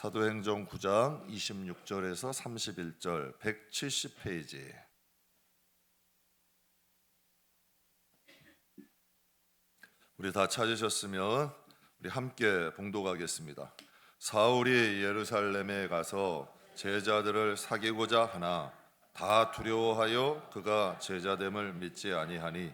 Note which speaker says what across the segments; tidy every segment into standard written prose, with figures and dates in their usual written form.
Speaker 1: 사도행전 9장 26절에서 31절 170페이지. 우리 다 찾으셨으면 우리 함께 봉독하겠습니다. 사울이 예루살렘에 가서 제자들을 사귀고자 하나 다 두려워하여 그가 제자됨을 믿지 아니하니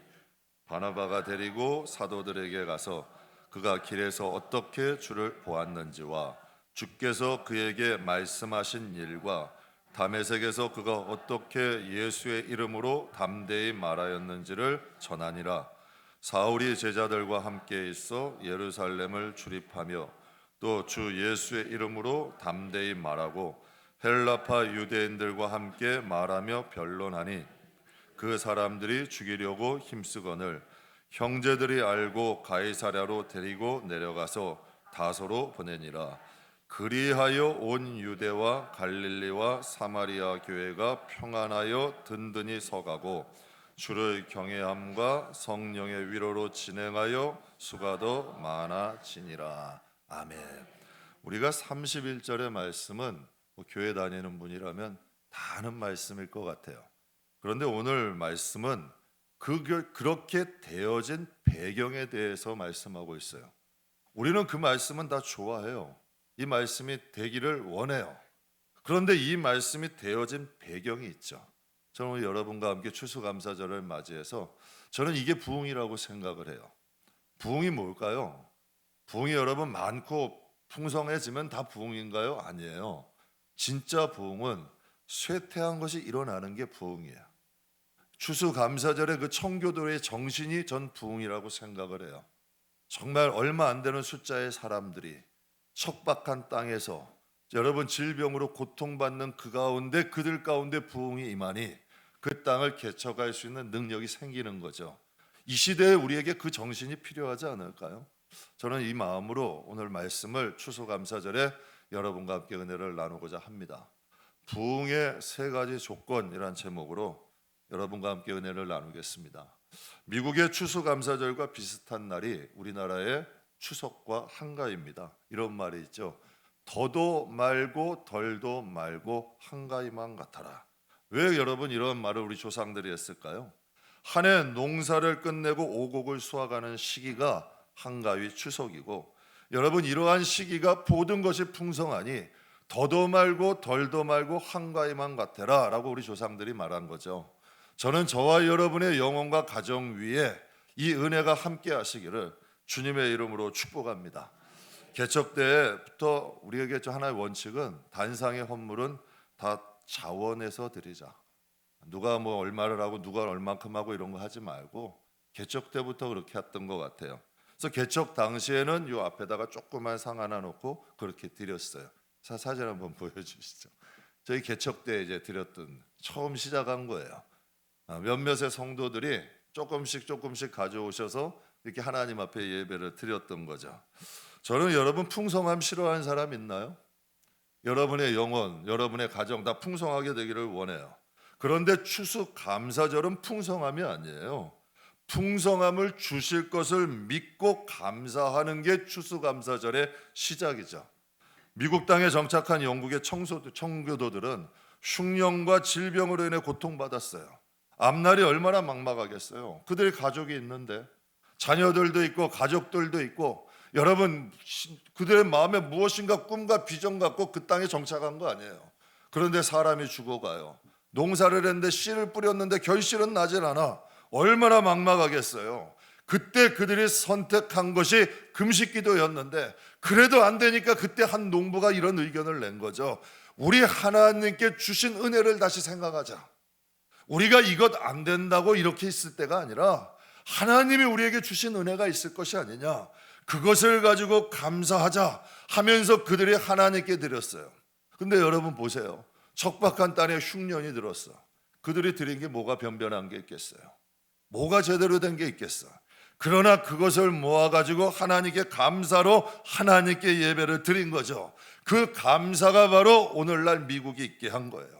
Speaker 1: 바나바가 데리고 사도들에게 가서 그가 길에서 어떻게 주를 보았는지와 주께서 그에게 말씀하신 일과 다메섹에서 그가 어떻게 예수의 이름으로 담대히 말하였는지를 전하니라. 사울이 제자들과 함께 있어 예루살렘을 출입하며 또 주 예수의 이름으로 담대히 말하고 헬라파 유대인들과 함께 말하며 변론하니 그 사람들이 죽이려고 힘쓰거늘 형제들이 알고 가이사랴로 데리고 내려가서 다소로 보내니라. 그리하여 온 유대와 갈릴리와 사마리아 교회가 평안하여 든든히 서가고 주를 경외함과 성령의 위로로 진행하여 수가 더 많아지니라. 아멘. 우리가 31절의 말씀은 교회 다니는 분이라면 다 아는 말씀일 것 같아요. 그런데 오늘 말씀은 그렇게 되어진 배경에 대해서 말씀하고 있어요. 우리는 그 말씀은 다 좋아해요. 이 말씀이 되기를 원해요. 그런데 이 말씀이 되어진 배경이 있죠. 저는 오늘 여러분과 함께 추수감사절을 맞이해서 저는 이게 부흥이라고 생각을 해요. 부흥이 뭘까요? 부흥이 여러분 많고 풍성해지면 다 부흥인가요? 아니에요. 진짜 부흥은 쇠퇴한 것이 일어나는 게 부흥이에요. 추수감사절의 그 청교도의 정신이 전 부흥이라고 생각을 해요. 정말 얼마 안 되는 숫자의 사람들이 척박한 땅에서 여러분 질병으로 고통받는 그들 가운데 부흥이 임하니 그 땅을 개척할 수 있는 능력이 생기는 거죠. 이 시대에 우리에게 그 정신이 필요하지 않을까요? 저는 이 마음으로 오늘 말씀을 추수감사절에 여러분과 함께 은혜를 나누고자 합니다. 부흥의 세 가지 조건이란 제목으로 여러분과 함께 은혜를 나누겠습니다. 미국의 추수감사절과 비슷한 날이 우리나라의 추석과 한가위입니다. 이런 말이 있죠. 더도 말고 덜도 말고 한가위만 같아라. 왜 여러분 이런 말을 우리 조상들이 했을까요? 한 해 농사를 끝내고 오곡을 수확하는 시기가 한가위 추석이고 여러분 이러한 시기가 모든 것이 풍성하니 더도 말고 덜도 말고 한가위만 같아라 라고 우리 조상들이 말한 거죠. 저는 저와 여러분의 영혼과 가정 위에 이 은혜가 함께 하시기를 주님의 이름으로 축복합니다. 개척 때부터 우리에게 하나의 원칙은 단상의 헌물은 다 자원해서 드리자. 누가 뭐 얼마를 하고 누가 얼만큼 하고 이런 거 하지 말고 개척 때부터 그렇게 했던 것 같아요. 그래서 개척 당시에는 요 앞에다가 조그만 상 하나 놓고 그렇게 드렸어요. 사진 한번 보여주시죠. 저희 개척 때 이제 드렸던 처음 시작한 거예요. 몇몇의 성도들이 조금씩 가져오셔서 이렇게 하나님 앞에 예배를 드렸던 거죠. 저는 여러분 풍성함 싫어하는 사람 있나요? 여러분의 영혼, 여러분의 가정 다 풍성하게 되기를 원해요. 그런데 추수감사절은 풍성함이 아니에요. 풍성함을 주실 것을 믿고 감사하는 게 추수감사절의 시작이죠. 미국 땅에 정착한 영국의 청교도들은 흉년과 질병으로 인해 고통받았어요. 앞날이 얼마나 막막하겠어요. 그들의 가족이 있는데 자녀들도 있고 가족들도 있고 여러분 그들의 마음에 무엇인가 꿈과 비전 갖고 그 땅에 정착한 거 아니에요. 그런데 사람이 죽어가요. 농사를 했는데 씨를 뿌렸는데 결실은 나질 않아. 얼마나 막막하겠어요. 그때 그들이 선택한 것이 금식기도였는데 그래도 안 되니까 그때 한 농부가 이런 의견을 낸 거죠. 우리 하나님께 주신 은혜를 다시 생각하자. 우리가 이것 안 된다고 이렇게 있을 때가 아니라 하나님이 우리에게 주신 은혜가 있을 것이 아니냐, 그것을 가지고 감사하자 하면서 그들이 하나님께 드렸어요. 근데 여러분 보세요. 척박한 땅에 흉년이 들었어. 그들이 드린 게 뭐가 변변한 게 있겠어요? 뭐가 제대로 된 게 있겠어? 그러나 그것을 모아가지고 하나님께 감사로 하나님께 예배를 드린 거죠. 그 감사가 바로 오늘날 미국이 있게 한 거예요.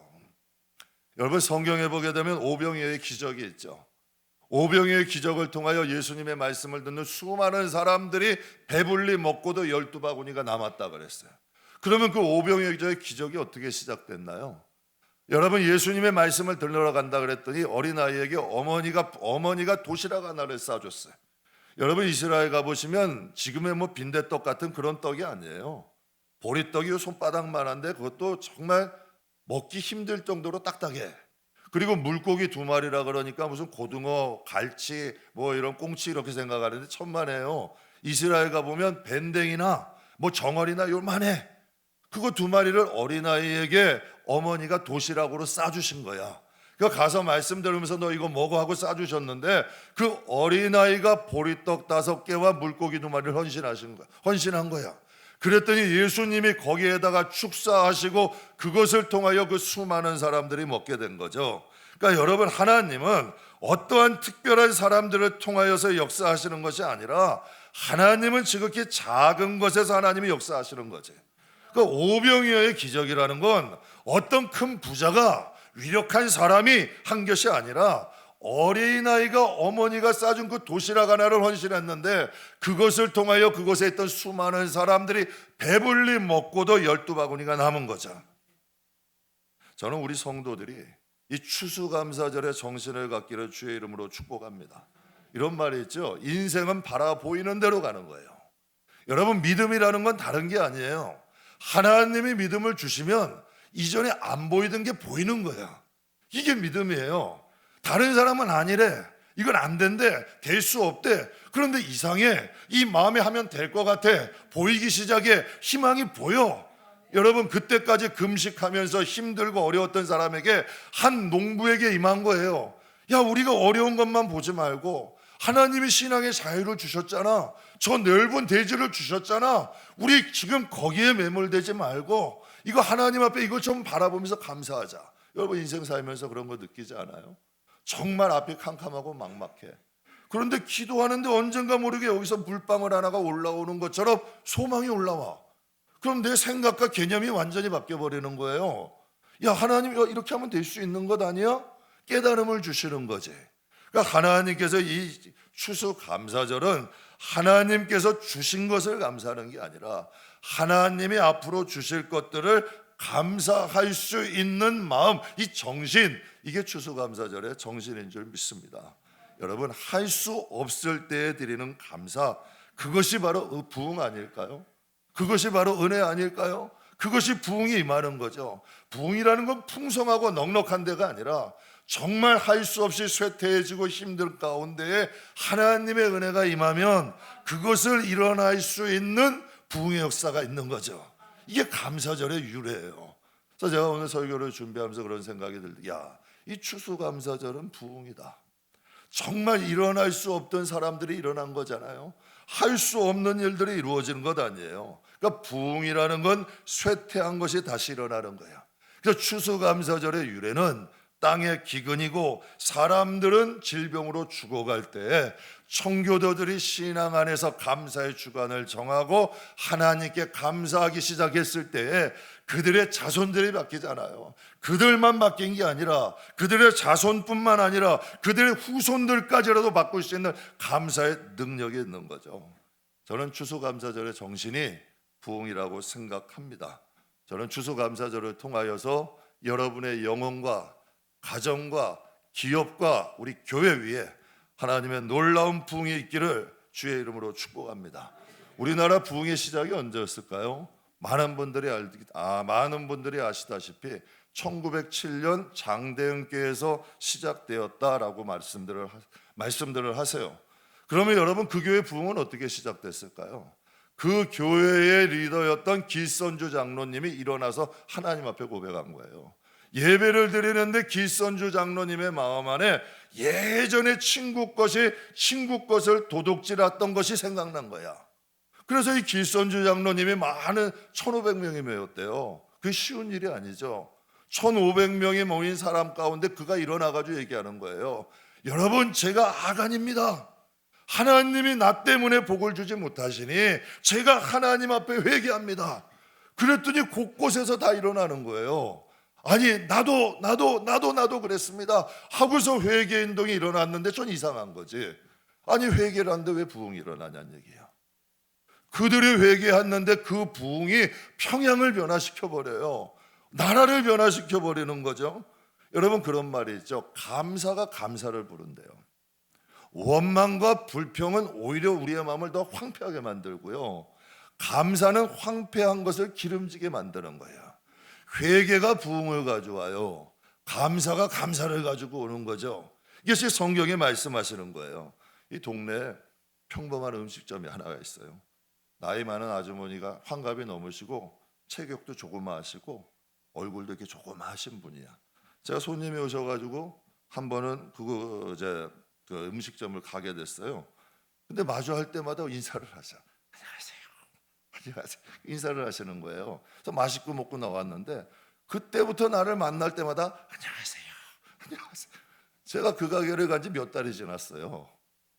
Speaker 1: 여러분 성경에 보게 되면 오병이어의 기적이 있죠. 오병이어의 기적을 통하여 예수님의 말씀을 듣는 수많은 사람들이 배불리 먹고도 12바구니가 남았다 그랬어요. 그러면 그 오병이어의 기적이 어떻게 시작됐나요? 여러분, 예수님의 말씀을 들으러 간다 그랬더니 어린아이에게 어머니가 도시락 하나를 싸줬어요. 여러분, 이스라엘 가보시면 지금의 뭐 빈대떡 같은 그런 떡이 아니에요. 보리떡이 손바닥만한데 그것도 정말 먹기 힘들 정도로 딱딱해. 그리고 물고기 2마리라 그러니까 무슨 고등어, 갈치, 뭐 이런 꽁치 이렇게 생각하는데 천만에요. 이스라엘 가보면 밴댕이나 뭐 정어리나 요만해. 그거 2마리를 어린아이에게 어머니가 도시락으로 싸주신 거야. 그 가서 말씀 들으면서 너 이거 먹어 하고 싸주셨는데 그 어린아이가 보리떡 5개와 물고기 2마리를 헌신한 거야. 그랬더니 예수님이 거기에다가 축사하시고 그것을 통하여 그 수많은 사람들이 먹게 된 거죠. 그러니까 여러분, 하나님은 어떠한 특별한 사람들을 통하여서 역사하시는 것이 아니라 하나님은 지극히 작은 것에서 하나님이 역사하시는 거지. 그 오병이어의 기적이라는 건 어떤 큰 부자가 위력한 사람이 한 것이 아니라 어린아이가 어머니가 싸준 그 도시락 하나를 헌신했는데 그것을 통하여 그곳에 있던 수많은 사람들이 배불리 먹고도 12바구니가 남은 거죠. 저는 우리 성도들이 이 추수감사절에 정신을 갖기를 주의 이름으로 축복합니다. 이런 말이 있죠. 인생은 바라보이는 대로 가는 거예요. 여러분, 믿음이라는 건 다른 게 아니에요. 하나님이 믿음을 주시면 이전에 안 보이던 게 보이는 거야. 이게 믿음이에요. 다른 사람은 아니래. 이건 안 된대. 될 수 없대. 그런데 이상해. 이 마음에 하면 될 것 같아. 보이기 시작해. 희망이 보여. 여러분, 그때까지 금식하면서 힘들고 어려웠던 사람에게 한 농부에게 임한 거예요. 야, 우리가 어려운 것만 보지 말고 하나님이 신앙의 자유를 주셨잖아. 저 넓은 대지를 주셨잖아. 우리 지금 거기에 매몰되지 말고 이거 하나님 앞에 이거 좀 바라보면서 감사하자. 여러분, 인생 살면서 그런 거 느끼지 않아요? 정말 앞이 캄캄하고 막막해. 그런데 기도하는데 언젠가 모르게 여기서 물방울 하나가 올라오는 것처럼 소망이 올라와. 그럼 내 생각과 개념이 완전히 바뀌어버리는 거예요. 야, 하나님 이렇게 하면 될 수 있는 것 아니야? 깨달음을 주시는 거지. 그러니까 하나님께서 이 추수감사절은 하나님께서 주신 것을 감사하는 게 아니라 하나님이 앞으로 주실 것들을 감사할 수 있는 마음, 이 정신, 이게 추수감사절의 정신인 줄 믿습니다. 여러분, 할 수 없을 때에 드리는 감사, 그것이 바로 부흥 아닐까요? 그것이 바로 은혜 아닐까요? 그것이 부흥이 임하는 거죠. 부흥이라는 건 풍성하고 넉넉한 데가 아니라 정말 할 수 없이 쇠퇴해지고 힘든 가운데에 하나님의 은혜가 임하면 그것을 일어날 수 있는 부흥의 역사가 있는 거죠. 이게 감사절의 유래예요. 그래서 제가 오늘 설교를 준비하면서 그런 생각이 들더라고요. 야, 이 추수감사절은 부흥이다. 정말 일어날 수 없던 사람들이 일어난 거잖아요. 할 수 없는 일들이 이루어지는 것 아니에요. 그러니까 부흥이라는 건 쇠퇴한 것이 다시 일어나는 거야. 그래서 추수감사절의 유래는 땅의 기근이고 사람들은 질병으로 죽어갈 때 청교도들이 신앙 안에서 감사의 주간을 정하고 하나님께 감사하기 시작했을 때에 그들의 자손들이 바뀌잖아요. 그들만 바뀐 게 아니라 그들의 자손뿐만 아니라 그들의 후손들까지라도 바꿀 수 있는 감사의 능력이 있는 거죠. 저는 추수감사절의 정신이 부흥이라고 생각합니다. 저는 추수감사절을 통하여서 여러분의 영혼과 가정과 기업과 우리 교회 위에 하나님의 놀라운 부흥이 있기를 주의 이름으로 축복합니다. 우리나라 부흥의 시작이 언제였을까요? 많은 분들이 아시다시피 1907년 장대응교에서 시작되었다라고 말씀들을 하세요. 그러면 여러분, 그 교회 부흥은 어떻게 시작됐을까요? 그 교회의 리더였던 길선주 장로님이 일어나서 하나님 앞에 고백한 거예요. 예배를 드리는데 길선주 장로님의 마음 안에 예전에 친구 것을 도둑질했던 것이 생각난 거야. 그래서 이 길선주 장로님이 많은 1500명이 모였대요. 그게 쉬운 일이 아니죠. 1500명이 모인 사람 가운데 그가 일어나가지고 얘기하는 거예요. 여러분, 제가 아간입니다. 하나님이 나 때문에 복을 주지 못하시니 제가 하나님 앞에 회개합니다. 그랬더니 곳곳에서 다 일어나는 거예요. 아니, 나도 그랬습니다 하고서 회개 운동이 일어났는데 전 이상한 거지. 아니, 회개를 하는데 왜 부흥이 일어나냐는 얘기야. 그들이 회개했는데 그 부흥이 평양을 변화시켜 버려요. 나라를 변화시켜 버리는 거죠. 여러분, 그런 말이 있죠. 감사가 감사를 부른대요. 원망과 불평은 오히려 우리의 마음을 더 황폐하게 만들고요, 감사는 황폐한 것을 기름지게 만드는 거예요. 회개가 부흥을 가져와요. 감사가 감사를 가지고 오는 거죠. 이것이 성경이 말씀하시는 거예요. 이 동네에 평범한 음식점이 하나가 있어요. 나이 많은 아주머니가 환갑이 넘으시고 체격도 조그마하시고 얼굴도 이렇게 조그마하신 분이야. 제가 손님이 오셔가지고 한 번은 그 음식점을 가게 됐어요. 근데 마주할 때마다 인사를 하셔. 안녕하세요. 안녕하세요. 인사를 하시는 거예요. 그래서 맛있고 먹고 나왔는데 그때부터 나를 만날 때마다 안녕하세요. 안녕하세요. 제가 그 가게를 간 지 몇 달이 지났어요.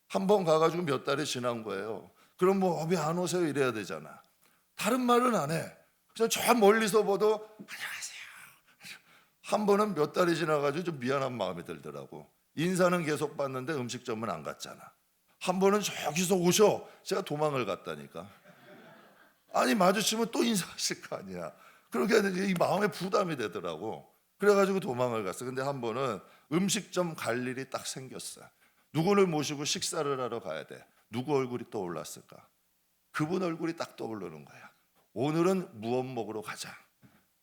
Speaker 1: 한 번 가가지고 몇 달이 지난 거예요. 그럼 뭐 왜 안 오세요? 이래야 되잖아. 다른 말은 안 해. 그냥 저 멀리서 봐도 안녕하세요. 한 번은 몇 달이 지나가지고 좀 미안한 마음이 들더라고. 인사는 계속 받는데 음식점은 안 갔잖아. 한 번은 저기서 오셔. 제가 도망을 갔다니까. 아니, 마주치면 또 인사하실 거 아니야. 그렇게 이 마음에 부담이 되더라고. 그래가지고 도망을 갔어. 근데 한 번은 음식점 갈 일이 딱 생겼어. 누구를 모시고 식사를 하러 가야 돼. 누구 얼굴이 떠올랐을까? 그분 얼굴이 딱 떠오르는 거야. 오늘은 무엇 먹으러 가자.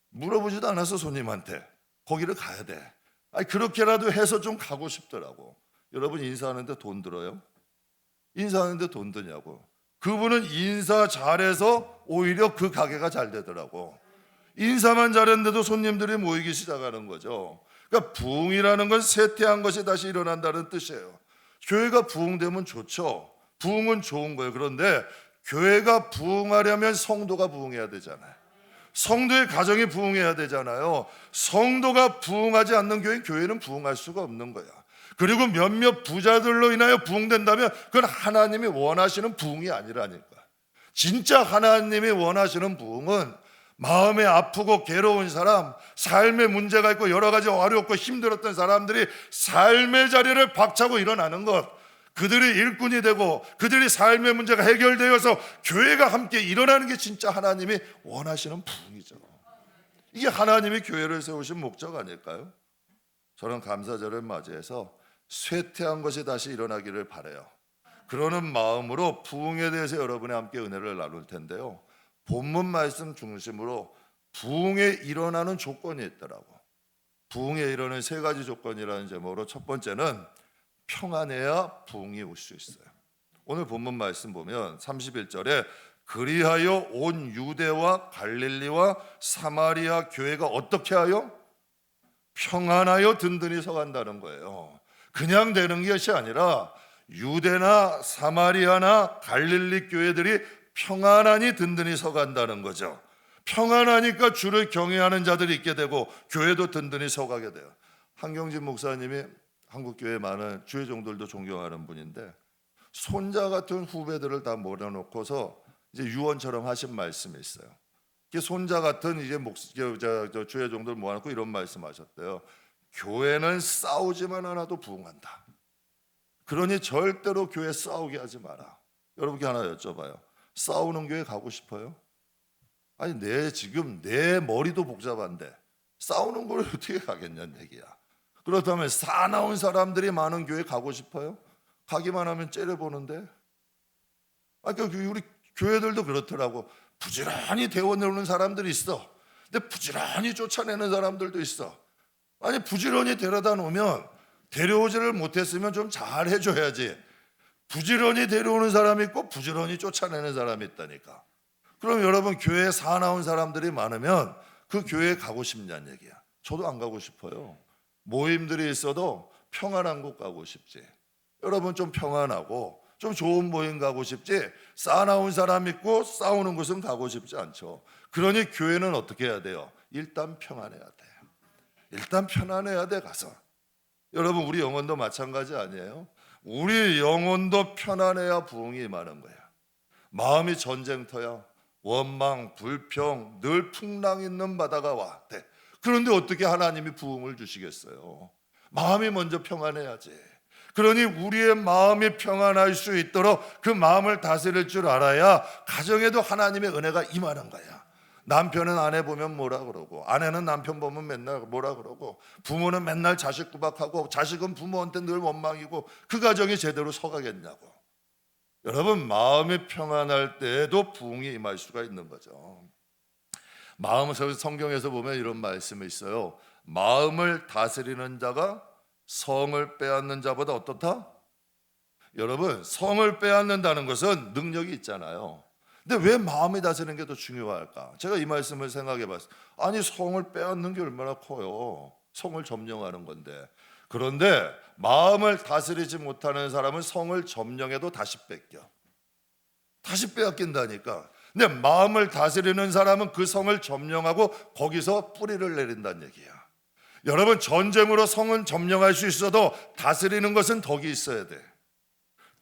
Speaker 1: 물어보지도 않았어, 손님한테. 거기를 가야 돼. 아니, 그렇게라도 해서 좀 가고 싶더라고. 여러분, 인사하는데 돈 들어요? 인사하는데 돈 드냐고. 그분은 인사 잘해서 오히려 그 가게가 잘 되더라고. 인사만 잘했는데도 손님들이 모이기 시작하는 거죠. 그러니까 부흥이라는 건 쇠퇴한 것이 다시 일어난다는 뜻이에요. 교회가 부흥되면 좋죠. 부흥은 좋은 거예요. 그런데 교회가 부흥하려면 성도가 부흥해야 되잖아요. 성도의 가정이 부흥해야 되잖아요. 성도가 부흥하지 않는 교회는 부흥할 수가 없는 거야. 그리고 몇몇 부자들로 인하여 부흥된다면 그건 하나님이 원하시는 부흥이 아니라니까. 진짜 하나님이 원하시는 부흥은 마음에 아프고 괴로운 사람, 삶에 문제가 있고 여러 가지 어렵고 힘들었던 사람들이 삶의 자리를 박차고 일어나는 것, 그들이 일꾼이 되고 그들이 삶의 문제가 해결되어서 교회가 함께 일어나는 게 진짜 하나님이 원하시는 부흥이죠. 이게 하나님이 교회를 세우신 목적 아닐까요? 저는 감사절을 맞이해서 쇠퇴한 것이 다시 일어나기를 바라요. 그러는 마음으로 부흥에 대해서 여러분이 함께 은혜를 나눌 텐데요, 본문 말씀 중심으로 부흥에 일어나는 조건이 있더라고. 부흥에 이르는 세 가지 조건이라는 제목으로 첫 번째는 평안해야 부흥이 올 수 있어요. 오늘 본문 말씀 보면 31절에 그리하여 온 유대와 갈릴리와 사마리아 교회가 어떻게 하여? 평안하여 든든히 서간다는 거예요. 그냥 되는 것이 아니라 유대나 사마리아나 갈릴리 교회들이 평안하니 든든히 서간다는 거죠. 평안하니까 주를 경외하는 자들이 있게 되고 교회도 든든히 서가게 돼요. 한경진 목사님이 한국교회 많은 주의 종들도 존경하는 분인데 손자 같은 후배들을 다 몰아놓고서 이제 유언처럼 하신 말씀이 있어요. 손자 같은 이제 주의 종들 모아놓고 이런 말씀하셨대요. 교회는 싸우지만 않아도 부흥한다. 그러니 절대로 교회 싸우게 하지 마라. 여러분께 하나 여쭤봐요. 싸우는 교회 가고 싶어요? 아니, 지금 내 머리도 복잡한데 싸우는 걸 어떻게 가겠냐는 얘기야. 그렇다면 사나운 사람들이 많은 교회 가고 싶어요? 가기만 하면 째려보는데. 그러니까 우리 교회들도 그렇더라고. 부지런히 데워내는 사람들이 있어. 근데 부지런히 쫓아내는 사람들도 있어. 아니, 부지런히 데려다 놓으면 데려오지를 못했으면 좀 잘 해줘야지. 부지런히 데려오는 사람이 있고 부지런히 쫓아내는 사람이 있다니까. 그럼 여러분, 교회에 사나운 사람들이 많으면 그 교회에 가고 싶냐는 얘기야. 저도 안 가고 싶어요. 모임들이 있어도 평안한 곳 가고 싶지. 여러분, 좀 평안하고 좀 좋은 모임 가고 싶지, 싸나운 사람 있고 싸우는 곳은 가고 싶지 않죠. 그러니 교회는 어떻게 해야 돼요? 일단 평안해야 돼요. 일단 편안해야 돼. 가서 여러분, 우리 영혼도 마찬가지 아니에요? 우리 영혼도 편안해야 부흥이 임하는 거야. 마음이 전쟁터야. 원망, 불평, 늘 풍랑 있는 바다가 와. 그런데 어떻게 하나님이 부흥을 주시겠어요? 마음이 먼저 평안해야지. 그러니 우리의 마음이 평안할 수 있도록 그 마음을 다스릴 줄 알아야 가정에도 하나님의 은혜가 임하는 거야. 남편은 아내 보면 뭐라 그러고, 아내는 남편 보면 맨날 뭐라 그러고, 부모는 맨날 자식 구박하고, 자식은 부모한테 늘 원망이고, 그 가정이 제대로 서가겠냐고. 여러분, 마음이 평안할 때에도 부흥이 임할 수가 있는 거죠. 마음을 성경에서 보면 이런 말씀이 있어요. 마음을 다스리는 자가 성을 빼앗는 자보다 어떻다? 여러분, 성을 빼앗는다는 것은 능력이 있잖아요. 근데 왜 마음이 다스리는 게 더 중요할까? 제가 이 말씀을 생각해 봤어요. 아니, 성을 빼앗는 게 얼마나 커요. 성을 점령하는 건데. 그런데 마음을 다스리지 못하는 사람은 성을 점령해도 다시 뺏겨. 다시 빼앗긴다니까. 근데 마음을 다스리는 사람은 그 성을 점령하고 거기서 뿌리를 내린다는 얘기야. 여러분, 전쟁으로 성은 점령할 수 있어도 다스리는 것은 덕이 있어야 돼.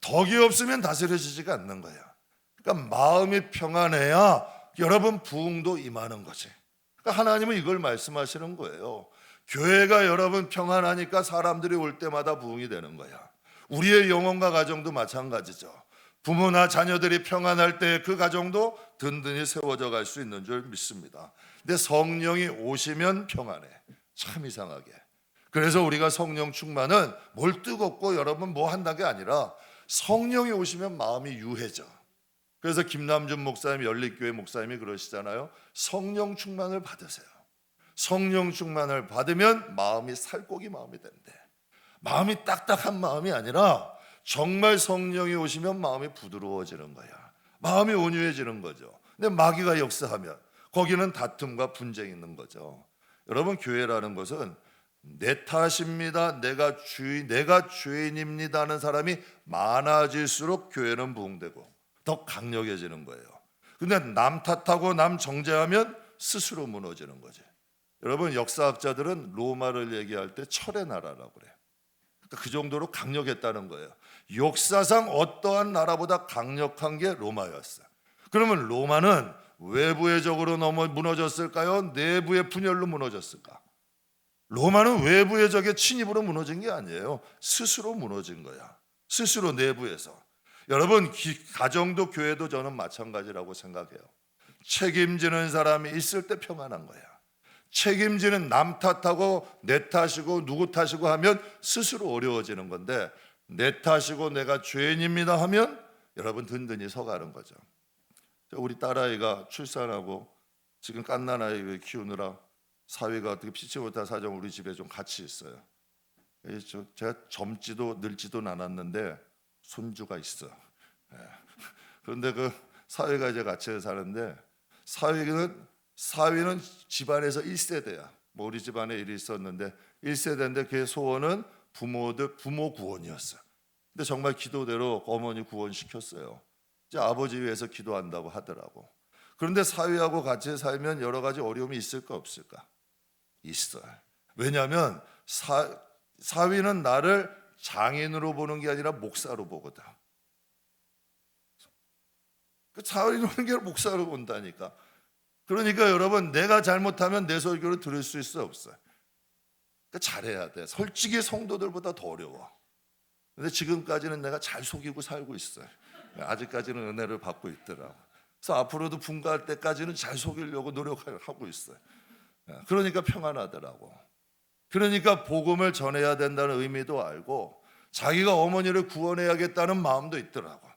Speaker 1: 덕이 없으면 다스려지지가 않는 거야. 그러니까 마음이 평안해야 여러분 부흥도 임하는 거지. 그러니까 하나님은 이걸 말씀하시는 거예요. 교회가 여러분 평안하니까 사람들이 올 때마다 부흥이 되는 거야. 우리의 영혼과 가정도 마찬가지죠. 부모나 자녀들이 평안할 때 그 가정도 든든히 세워져 갈 수 있는 줄 믿습니다. 근데 성령이 오시면 평안해. 참 이상하게. 그래서 우리가 성령 충만은 뭘 뜨겁고 여러분 뭐 한다는 게 아니라 성령이 오시면 마음이 유해져. 그래서 김남준 목사님, 연립교회 목사님이 그러시잖아요. 성령 충만을 받으세요. 성령 충만을 받으면 마음이 살코기 마음이 된대. 마음이 딱딱한 마음이 아니라 정말 성령이 오시면 마음이 부드러워지는 거야. 마음이 온유해지는 거죠. 근데 마귀가 역사하면 거기는 다툼과 분쟁이 있는 거죠. 여러분, 교회라는 것은 내 탓입니다, 내가 죄인입니다 하는 사람이 많아질수록 교회는 부흥되고 더 강력해지는 거예요. 근데 남 탓하고 남 정죄하면 스스로 무너지는 거지. 여러분, 역사학자들은 로마를 얘기할 때 철의 나라라고 그래요. 그러니까 그 정도로 강력했다는 거예요. 역사상 어떠한 나라보다 강력한 게 로마였어요. 그러면 로마는 외부의 적으로 무너졌을까요? 내부의 분열로 무너졌을까? 로마는 외부의 적의 침입으로 무너진 게 아니에요. 스스로 무너진 거야. 스스로 내부에서. 여러분, 가정도 교회도 저는 마찬가지라고 생각해요. 책임지는 사람이 있을 때 평안한 거야. 책임지는 남 탓하고 내 탓이고 누구 탓이고 하면 스스로 어려워지는 건데, 내 탓이고 내가 죄인입니다 하면 여러분 든든히 서가는 거죠. 우리 딸아이가 출산하고 지금 갓난아이 키우느라 사위가 어떻게 피치 못할 사정 우리 집에 좀 같이 있어요. 제가 젊지도 늙지도 않았는데 손주가 있어. 그런데 그 사위가 이제 같이 사는데 사위는 집안에서 1세대야. 뭐 우리 집안에 일이 있었는데 1세대인데 그의 소원은 부모 구원이었어. 근데 정말 기도대로 어머니 구원시켰어요. 이제 아버지 위해서 기도한다고 하더라고. 그런데 사위하고 같이 살면 여러 가지 어려움이 있을까 없을까? 있어요. 왜냐하면 사위는 나를 장인으로 보는 게 아니라 목사로 보거든. 그 사위는 보는 게 아니라 목사로 본다니까. 그러니까 여러분, 내가 잘못하면 내 설교를 들을 수 있어 없어요? 그러니까 잘해야 돼. 솔직히 성도들보다 더 어려워. 근데 지금까지는 내가 잘 속이고 살고 있어요. 아직까지는 은혜를 받고 있더라고. 그래서 앞으로도 분가할 때까지는 잘 속이려고 노력하고 있어요. 그러니까 평안하더라고. 그러니까 복음을 전해야 된다는 의미도 알고 자기가 어머니를 구원해야겠다는 마음도 있더라고.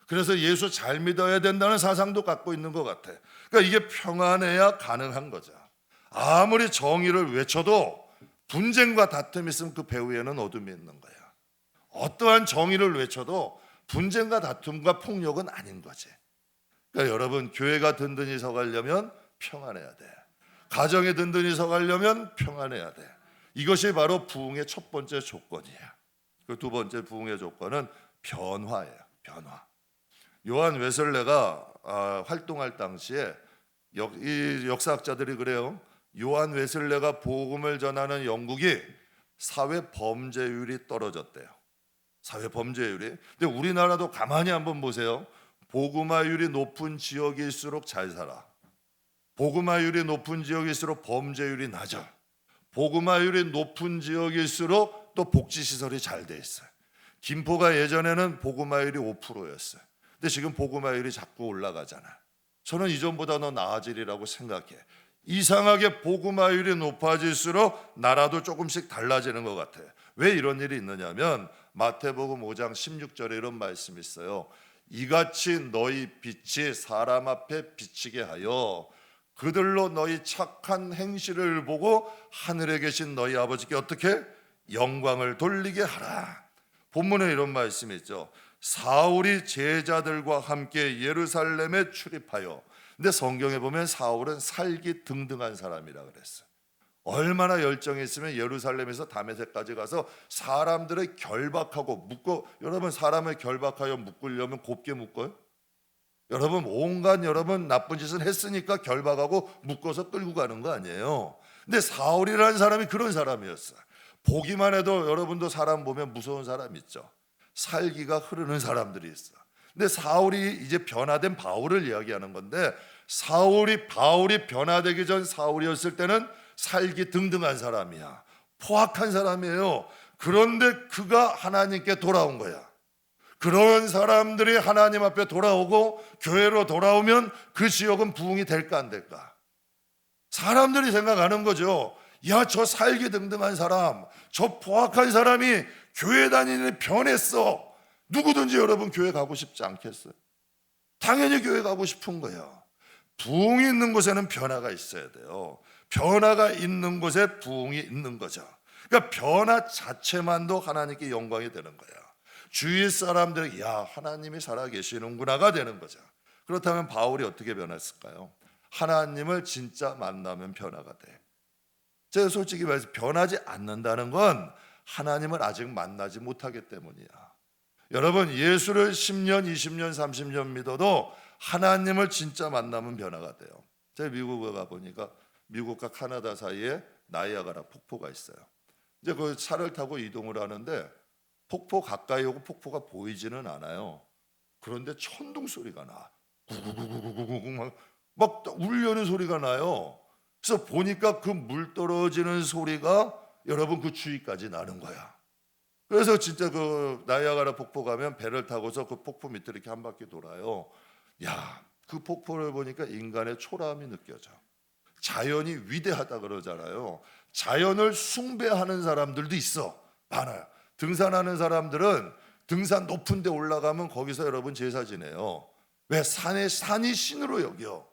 Speaker 1: 그래서 예수 잘 믿어야 된다는 사상도 갖고 있는 것 같아. 그러니까 이게 평안해야 가능한 거죠. 아무리 정의를 외쳐도 분쟁과 다툼이 있으면 그 배후에는 어둠이 있는 거야. 어떠한 정의를 외쳐도 분쟁과 다툼과 폭력은 아닌 거지. 그러니까 여러분, 교회가 든든히 서가려면 평안해야 돼. 가정에 든든히 서가려면 평안해야 돼. 이것이 바로 부흥의 첫 번째 조건이에요. 그 두 번째 부흥의 조건은 변화예요. 변화. 요한 웨슬레가 활동할 당시에 이 역사학자들이 그래요. 요한 웨슬레가 복음을 전하는 영국이 사회 범죄율이 떨어졌대요. 사회 범죄율이. 근데 우리나라도 가만히 한번 보세요. 복음화율이 높은 지역일수록 잘 살아. 복음화율이 높은 지역일수록 범죄율이 낮아. 복음화율이 높은 지역일수록 또 복지시설이 잘 돼 있어요. 김포가 예전에는 복음화율이 5%였어요. 근데 지금 복음화율이 자꾸 올라가잖아. 저는 이전보다 더 나아지리라고 생각해. 이상하게 복음화율이 높아질수록 나라도 조금씩 달라지는 것 같아. 왜 이런 일이 있느냐면 마태복음 5장 16절에 이런 말씀이 있어요. 이같이 너희 빛이 사람 앞에 비치게 하여 그들로 너희 착한 행실을 보고 하늘에 계신 너희 아버지께 어떻게? 영광을 돌리게 하라. 본문에 이런 말씀이 있죠. 사울이 제자들과 함께 예루살렘에 출입하여, 근데 성경에 보면 사울은 살기 등등한 사람이라 그랬어요. 얼마나 열정이 있으면 예루살렘에서 다메섹까지 가서 사람들을 결박하고 묶어. 여러분, 사람을 결박하여 묶으려면 곱게 묶어요? 여러분, 온갖 여러분 나쁜 짓을 했으니까 결박하고 묶어서 끌고 가는 거 아니에요. 근데 사울이라는 사람이 그런 사람이었어요. 보기만 해도 여러분도 사람 보면 무서운 사람 있죠. 살기가 흐르는 사람들이 있어. 근데 사울이 이제 변화된 바울을 이야기하는 건데, 바울이 변화되기 전 사울이었을 때는 살기 등등한 사람이야. 포악한 사람이에요. 그런데 그가 하나님께 돌아온 거야. 그런 사람들이 하나님 앞에 돌아오고 교회로 돌아오면 그 지역은 부흥이 될까 안 될까? 사람들이 생각하는 거죠. 야, 저 살기 등등한 사람, 저 포악한 사람이 교회 다니는 변했어. 누구든지 여러분 교회 가고 싶지 않겠어요? 당연히 교회 가고 싶은 거예요. 부흥이 있는 곳에는 변화가 있어야 돼요. 변화가 있는 곳에 부흥이 있는 거죠. 그러니까 변화 자체만도 하나님께 영광이 되는 거예요. 주위 사람들이 야, 하나님이 살아계시는구나가 되는 거죠. 그렇다면 바울이 어떻게 변했을까요? 하나님을 진짜 만나면 변화가 돼. 제가 솔직히 말해서 변하지 않는다는 건 하나님을 아직 만나지 못하기 때문이야. 여러분, 예수를 10년, 20년, 30년 믿어도 하나님을 진짜 만나면 변화가 돼요. 제가 미국에 가보니까 미국과 카나다 사이에 나이아가라 폭포가 있어요. 이제 그 차를 타고 이동을 하는데 폭포 가까이 오고 폭포가 보이지는 않아요. 그런데 천둥 소리가 나. 구구구구구구구 막 울려는 소리가 나요. 그래서 보니까 그 물 떨어지는 소리가 여러분 그 주위까지 나는 거야. 그래서 진짜 그 나이아가라 폭포 가면 배를 타고서 그 폭포 밑을 이렇게 한 바퀴 돌아요. 야, 그 폭포를 보니까 인간의 초라함이 느껴져. 자연이 위대하다 그러잖아요. 자연을 숭배하는 사람들도 있어. 많아요. 등산하는 사람들은 등산 높은 데 올라가면 거기서 여러분 제사 지내요. 왜? 산이 신으로 여겨.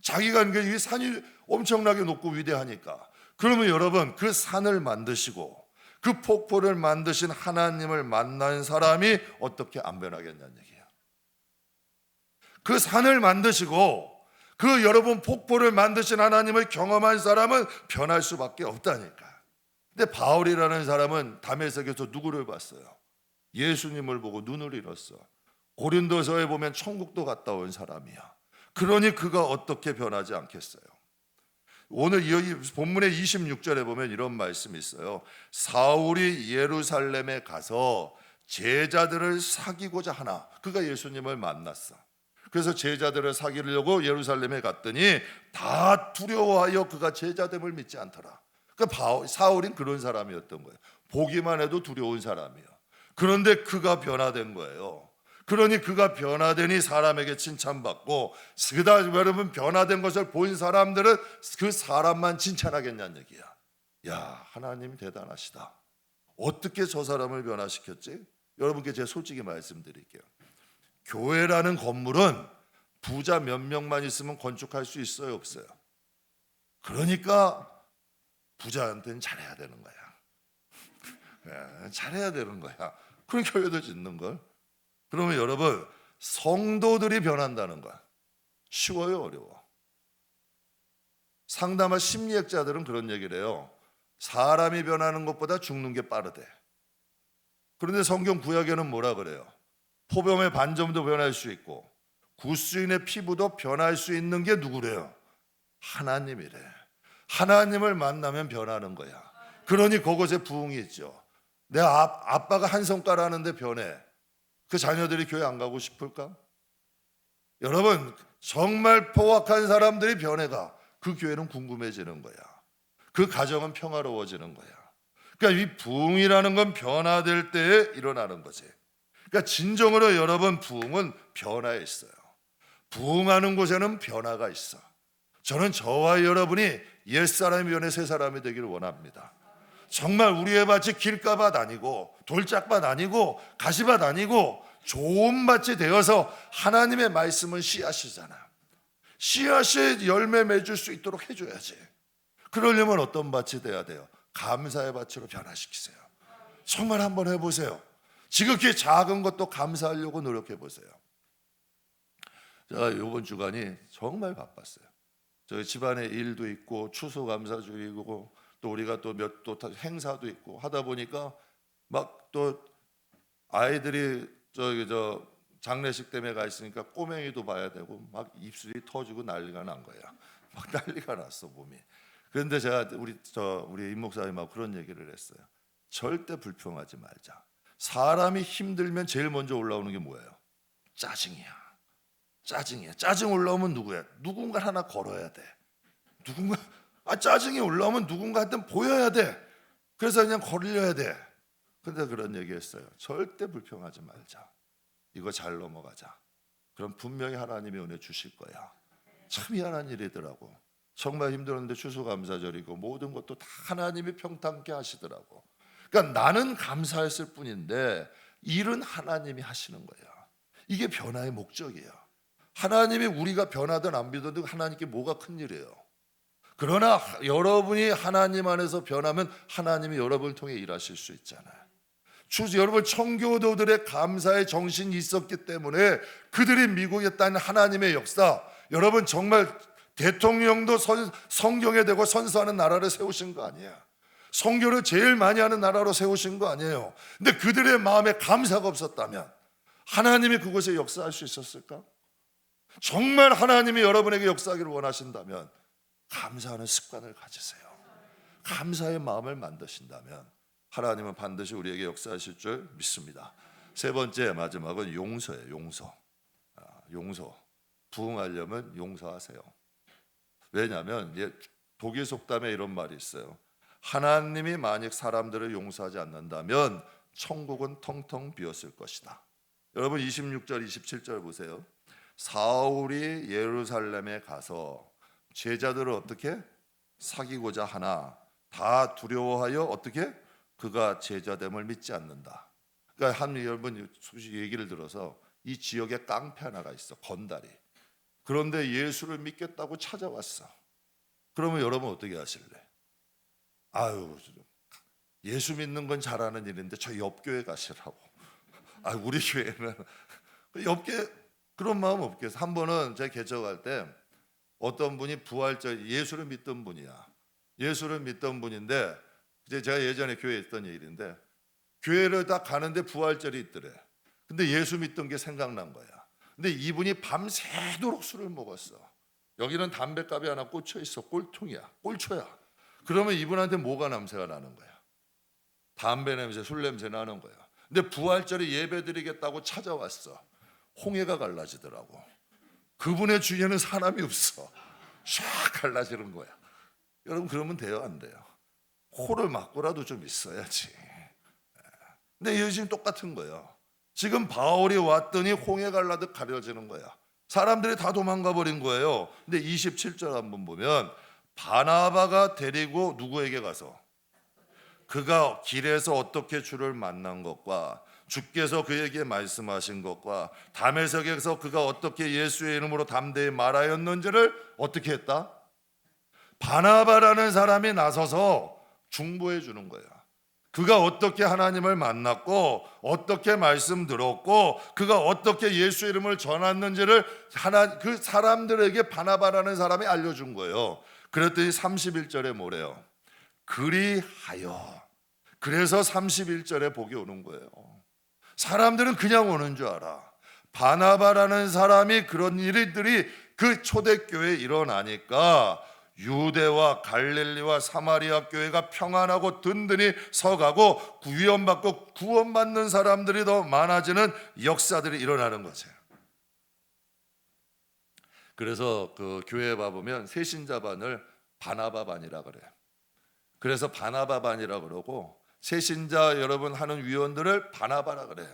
Speaker 1: 자기가 이 산이 엄청나게 높고 위대하니까. 그러면 여러분, 그 산을 만드시고 그 폭포를 만드신 하나님을 만난 사람이 어떻게 안 변하겠냐는 얘기예요. 그 산을 만드시고 그 여러분 폭포를 만드신 하나님을 경험한 사람은 변할 수밖에 없다니까. 근데 바울이라는 사람은 다메섹에서 누구를 봤어요? 예수님을 보고 눈을 잃었어. 고린도서에 보면 천국도 갔다 온 사람이야. 그러니 그가 어떻게 변하지 않겠어요? 오늘 여기 본문의 26절에 보면 이런 말씀이 있어요. 사울이 예루살렘에 가서 제자들을 사귀고자 하나. 그가 예수님을 만났어. 그래서 제자들을 사귀려고 예루살렘에 갔더니 다 두려워하여 그가 제자됨을 믿지 않더라. 그러니까 사울은 그런 사람이었던 거예요. 보기만 해도 두려운 사람이에요. 그런데 그가 변화된 거예요. 그러니 그가 변화되니 사람에게 칭찬받고, 그다음 여러분 변화된 것을 본 사람들은 그 사람만 칭찬하겠냐는 얘기야. 야, 하나님 대단하시다. 어떻게 저 사람을 변화시켰지? 여러분께 제가 솔직히 말씀드릴게요. 교회라는 건물은 부자 몇 명만 있으면 건축할 수 있어요, 없어요? 그러니까 부자한테는 잘해야 되는 거야. 잘해야 되는 거야. 그런 교회도 짓는 걸. 그러면 여러분, 성도들이 변한다는 거야. 쉬워요, 어려워? 상담한 심리학자들은 그런 얘기를 해요. 사람이 변하는 것보다 죽는 게 빠르대. 그런데 성경 구약에는 뭐라 그래요? 포병의 반점도 변할 수 있고 구스인의 피부도 변할 수 있는 게 누구래요? 하나님이래. 하나님을 만나면 변하는 거야. 그러니 그곳에 부흥이 있죠. 내 아빠가 한 손가락 하는데 변해. 그 자녀들이 교회 안 가고 싶을까? 여러분, 정말 포악한 사람들이 변해가 그 교회는 궁금해지는 거야. 그 가정은 평화로워지는 거야. 그러니까 이 부흥이라는 건 변화될 때에 일어나는 거지. 그러니까 진정으로 여러분, 부흥은 변화에 있어요. 부흥하는 곳에는 변화가 있어. 저는 저와 여러분이 옛사람이 변해 새사람이 되기를 원합니다. 정말 우리의 밭이 길가밭 아니고 돌짝밭 아니고 가시밭 아니고 좋은 밭이 되어서 하나님의 말씀은 씨앗이잖아. 씨앗이 열매 맺을 수 있도록 해줘야지. 그러려면 어떤 밭이 돼야 돼요? 감사의 밭으로 변화시키세요. 정말 한번 해보세요. 지극히 작은 것도 감사하려고 노력해 보세요. 제가 이번 주간이 정말 바빴어요. 저희 집안에 일도 있고 추수감사주의고 또 우리가 또 행사도 있고 하다 보니까 막 또 아이들이 저 장례식 때문에 가 있으니까 꼬맹이도 봐야 되고 막 입술이 터지고 난리가 난 거야. 막 난리가 났어 몸이. 그런데 제가 우리 임 목사님하고 그런 얘기를 했어요. 절대 불평하지 말자. 사람이 힘들면 제일 먼저 올라오는 게 뭐예요? 짜증이야. 짜증 올라오면 누구야? 누군가 하나 걸어야 돼. 짜증이 올라오면 누군가한테 보여야 돼. 그래서 그냥 걸려야 돼. 근데 그런 얘기했어요. 절대 불평하지 말자. 이거 잘 넘어가자. 그럼 분명히 하나님이 은혜 주실 거야. 참 희한한 일이더라고. 정말 힘들었는데 추수감사절이고 모든 것도 다 하나님이 평탄케 하시더라고. 그러니까 나는 감사했을 뿐인데 일은 하나님이 하시는 거야. 이게 변화의 목적이에요. 하나님이 우리가 변하든 안 변하든 하나님께 뭐가 큰일이에요. 그러나 여러분이 하나님 안에서 변하면 하나님이 여러분을 통해 일하실 수 있잖아요. 여러분, 청교도들의 감사의 정신이 있었기 때문에 그들이 미국에 있다는 하나님의 역사, 여러분 정말 대통령도 성경에 대고 선서하는 나라를 세우신 거 아니에요. 선교를 제일 많이 하는 나라로 세우신 거 아니에요. 근데 그들의 마음에 감사가 없었다면 하나님이 그곳에 역사할 수 있었을까? 정말 하나님이 여러분에게 역사하기를 원하신다면 감사하는 습관을 가지세요. 감사의 마음을 만드신다면 하나님은 반드시 우리에게 역사하실 줄 믿습니다. 세 번째, 마지막은 용서예요. 용서. 부흥하려면 용서하세요. 왜냐하면 독일 속담에 이런 말이 있어요. 하나님이 만약 사람들을 용서하지 않는다면 천국은 텅텅 비었을 것이다. 여러분 26절 27절 보세요. 사울이 예루살렘에 가서 제자들을 어떻게 사귀고자 하나 다 두려워하여 어떻게 그가 제자됨을 믿지 않는다. 그러니까 여러분 얘기를 들어서 이 지역에 깡패 하나가 있어. 건달이. 그런데 예수를 믿겠다고 찾아왔어. 그러면 여러분 어떻게 하실래? 예수 믿는 건 잘하는 일인데 저 옆교회 가시라고. 우리 교회는 옆교회 그런 마음 없겠어. 한 번은 제가 개척할 때 어떤 분이 부활절 예수를 믿던 분이야. 예수를 믿던 분인데 이제 제가 예전에 교회에 있던 일인데 교회를 딱 가는데 부활절이 있더래. 근데 예수 믿던 게 생각난 거야. 근데 이분이 밤새도록 술을 먹었어. 여기는 담배갑이 하나 꽂혀 있어. 꼴초야. 그러면 이분한테 뭐가 냄새가 나는 거야? 담배 냄새, 술 냄새 나는 거야. 근데 부활절에 예배 드리겠다고 찾아왔어. 홍해가 갈라지더라고. 그분의 주위에는 사람이 없어. 샥 갈라지는 거야. 여러분 그러면 돼요, 안 돼요? 코를 막고라도 좀 있어야지. 근데 요즘 똑같은 거예요. 지금 바울이 왔더니 홍해 갈라듯 가려지는 거야. 사람들이 다 도망가 버린 거예요. 근데 27절 한번 보면 바나바가 데리고 누구에게 가서 그가 길에서 어떻게 주를 만난 것과 주께서 그에게 말씀하신 것과 다메섹에서 그가 어떻게 예수의 이름으로 담대히 말하였는지를 어떻게 했다? 바나바라는 사람이 나서서 중보해 주는 거야. 그가 어떻게 하나님을 만났고 어떻게 말씀 들었고 그가 어떻게 예수 이름을 전했는지를 그 사람들에게 바나바라는 사람이 알려준 거예요. 그랬더니 31절에 뭐래요? 그리하여. 그래서 31절에 복이 오는 거예요. 사람들은 그냥 오는 줄 알아. 바나바라는 사람이 그런 일들이 그 초대교회에 일어나니까 유대와 갈릴리와 사마리아 교회가 평안하고 든든히 서가고 구원받고 구원받는 사람들이 더 많아지는 역사들이 일어나는 거죠. 그래서 그 교회에 봐보면 새신자반을 바나바반이라 그래요. 그래서 바나바반이라 그러고 새신자 여러분 하는 위원들을 바나바라 그래.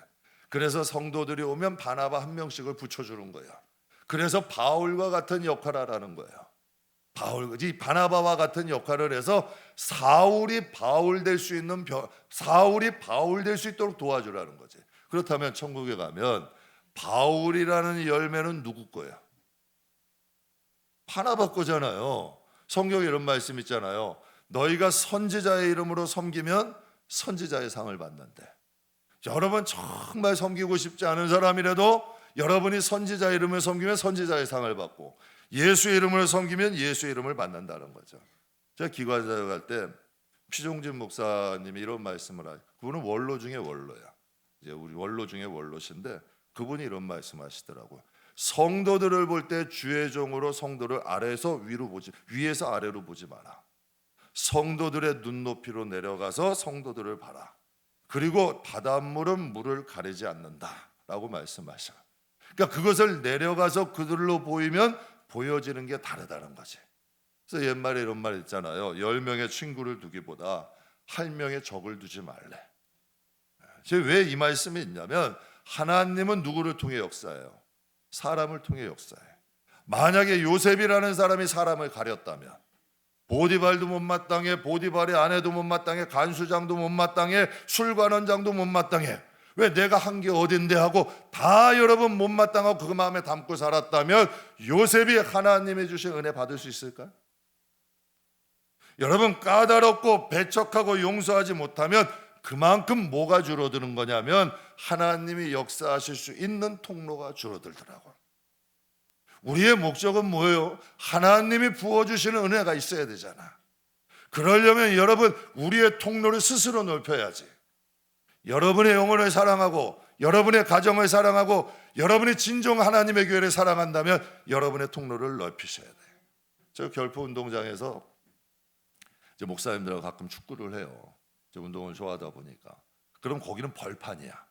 Speaker 1: 그래서 성도들이 오면 바나바 한 명씩을 붙여주는 거야. 그래서 바울과 같은 역할을 하라는 거예요. 이 바나바와 같은 역할을 해서 사울이 바울 될 수 있도록 도와주라는 거지. 그렇다면 천국에 가면 바울이라는 열매는 누구 거야? 바나바 거잖아요. 성경에 이런 말씀 있잖아요. 너희가 선지자의 이름으로 섬기면 선지자의 상을 받는데, 여러분 정말 섬기고 싶지 않은 사람이라도 여러분이 선지자 이름을 섬기면 선지자의 상을 받고, 예수의 이름을 섬기면 예수의 이름을 받는다는 거죠. 제가 기관사역 할 때 피종진 목사님이 이런 말씀을 하요. 그분은 원로 중에 원로야. 이제 우리 원로 중에 원로신데 그분이 이런 말씀하시더라고요. 성도들을 볼 때 주의 종으로 성도를 아래에서 위로 보지, 위에서 아래로 보지 마라. 성도들의 눈높이로 내려가서 성도들을 봐라. 그리고 바닷물은 물을 가리지 않는다라고 말씀하셔요. 그러니까 그것을 내려가서 그들로 보이면 보여지는 게 다르다는 거지. 그래서 옛말에 이런 말 있잖아요. 10명의 친구를 두기보다 1명의 적을 두지 말래. 왜 이 말씀이 있냐면, 하나님은 누구를 통해 역사해요? 사람을 통해 역사해요. 만약에 요셉이라는 사람이 사람을 가렸다면, 보디발도 못마땅해, 보디발의 아내도 못마땅해, 간수장도 못마땅해, 술관원장도 못마땅해, 왜 내가 한 게 어딘데 하고 다 여러분 못마땅하고 그 마음에 담고 살았다면 요셉이 하나님이 주신 은혜 받을 수 있을까요? 여러분 까다롭고 배척하고 용서하지 못하면 그만큼 뭐가 줄어드는 거냐면 하나님이 역사하실 수 있는 통로가 줄어들더라고요. 우리의 목적은 뭐예요? 하나님이 부어주시는 은혜가 있어야 되잖아. 그러려면 여러분 우리의 통로를 스스로 넓혀야지. 여러분의 영혼을 사랑하고 여러분의 가정을 사랑하고 여러분이 진정 하나님의 교회를 사랑한다면 여러분의 통로를 넓히셔야 돼요. 저 결포 운동장에서 이제 목사님들하고 가끔 축구를 해요. 이제 운동을 좋아하다 보니까. 그럼 거기는 벌판이야.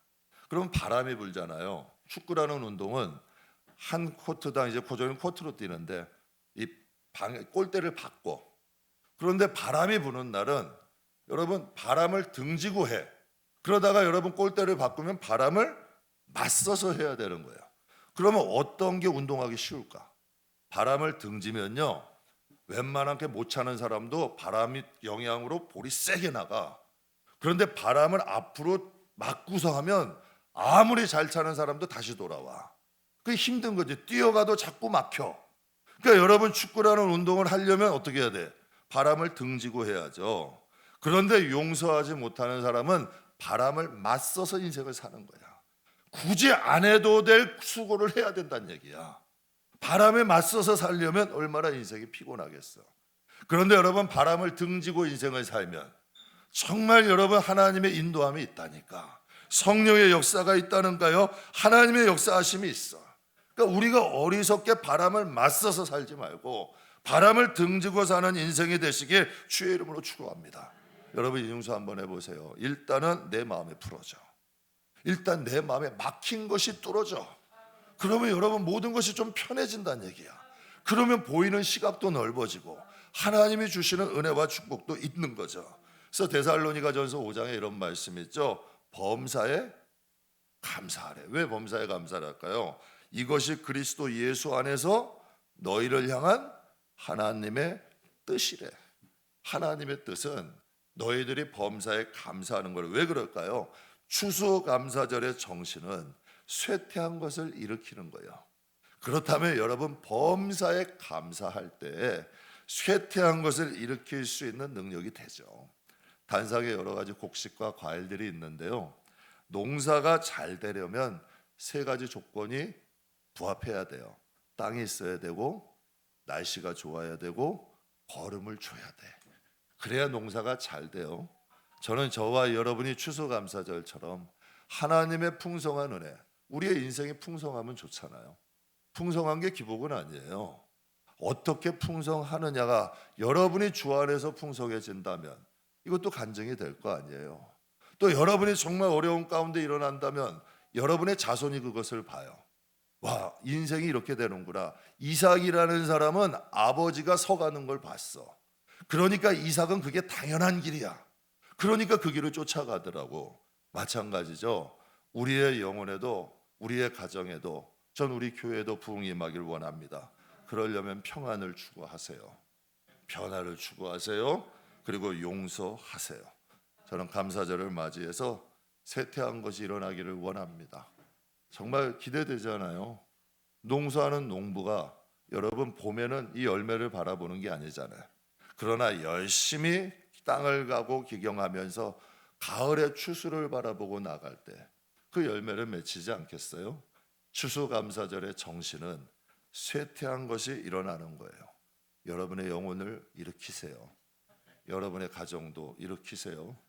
Speaker 1: 그럼 바람이 불잖아요. 축구라는 운동은 한 코트당 이제 고정인 코트로 뛰는데 이 골대를 받고, 그런데 바람이 부는 날은 여러분 바람을 등지고 해. 그러다가 여러분 골대를 바꾸면 바람을 맞서서 해야 되는 거예요. 그러면 어떤 게 운동하기 쉬울까? 바람을 등지면요, 웬만하게 못 차는 사람도 바람이 영향으로 볼이 세게 나가. 그런데 바람을 앞으로 맞고서 하면 아무리 잘 차는 사람도 다시 돌아와. 그게 힘든 거지. 뛰어가도 자꾸 막혀. 그러니까 여러분 축구라는 운동을 하려면 어떻게 해야 돼? 바람을 등지고 해야죠. 그런데 용서하지 못하는 사람은 바람을 맞서서 인생을 사는 거야. 굳이 안 해도 될 수고를 해야 된다는 얘기야. 바람에 맞서서 살려면 얼마나 인생이 피곤하겠어. 그런데 여러분 바람을 등지고 인생을 살면 정말 여러분 하나님의 인도함이 있다니까. 성령의 역사가 있다는가요? 하나님의 역사하심이 있어. 그러니까 우리가 어리석게 바람을 맞서서 살지 말고 바람을 등지고 사는 인생이 되시길 주의 이름으로 축원합니다. 여러분 이중수 한번 해보세요. 일단은 내 마음에 풀어져. 일단 내 마음에 막힌 것이 뚫어져. 그러면 여러분 모든 것이 좀 편해진다는 얘기야. 그러면 보이는 시각도 넓어지고 하나님이 주시는 은혜와 축복도 있는 거죠. 그래서 데살로니가전서 5장에 이런 말씀이 있죠. 범사에 감사하래. 왜 범사에 감사를 할까요? 이것이 그리스도 예수 안에서 너희를 향한 하나님의 뜻이래. 하나님의 뜻은 너희들이 범사에 감사하는 거예요. 왜 그럴까요? 추수감사절의 정신은 쇠퇴한 것을 일으키는 거예요. 그렇다면 여러분 범사에 감사할 때 쇠퇴한 것을 일으킬 수 있는 능력이 되죠. 단상에 여러 가지 곡식과 과일들이 있는데요, 농사가 잘 되려면 세 가지 조건이 부합해야 돼요. 땅이 있어야 되고, 날씨가 좋아야 되고, 거름을 줘야 돼. 그래야 농사가 잘 돼요. 저는 저와 여러분이 추수감사절처럼 하나님의 풍성한 은혜, 우리의 인생이 풍성하면 좋잖아요. 풍성한 게 기복은 아니에요. 어떻게 풍성하느냐가 여러분이 주 안에서 풍성해진다면 이것도 간증이 될 거 아니에요. 또 여러분이 정말 어려운 가운데 일어난다면 여러분의 자손이 그것을 봐요. 와, 인생이 이렇게 되는구나. 이삭이라는 사람은 아버지가 서가는 걸 봤어. 그러니까 이삭은 그게 당연한 길이야. 그러니까 그 길을 쫓아가더라고. 마찬가지죠. 우리의 영혼에도, 우리의 가정에도, 전 우리 교회에도 부흥이 임하길 원합니다. 그러려면 평안을 추구하세요. 변화를 추구하세요. 그리고 용서하세요. 저는 감사절을 맞이해서 쇠퇴한 것이 일어나기를 원합니다. 정말 기대되잖아요. 농사하는 농부가 여러분 봄에는 이 열매를 바라보는 게 아니잖아요. 그러나 열심히 땅을 가고 기경하면서 가을의 추수를 바라보고 나갈 때 그 열매를 맺히지 않겠어요? 추수감사절의 정신은 쇠퇴한 것이 일어나는 거예요. 여러분의 영혼을 일으키세요. 여러분의 가정도 일으키세요.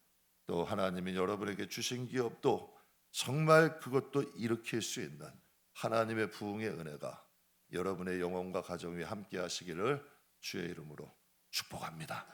Speaker 1: 또 하나님이 여러분에게 주신 기업도 정말 그것도 일으킬 수 있는 하나님의 부흥의 은혜가 여러분의 영혼과 가정 위에 함께 하시기를 주의 이름으로 축복합니다.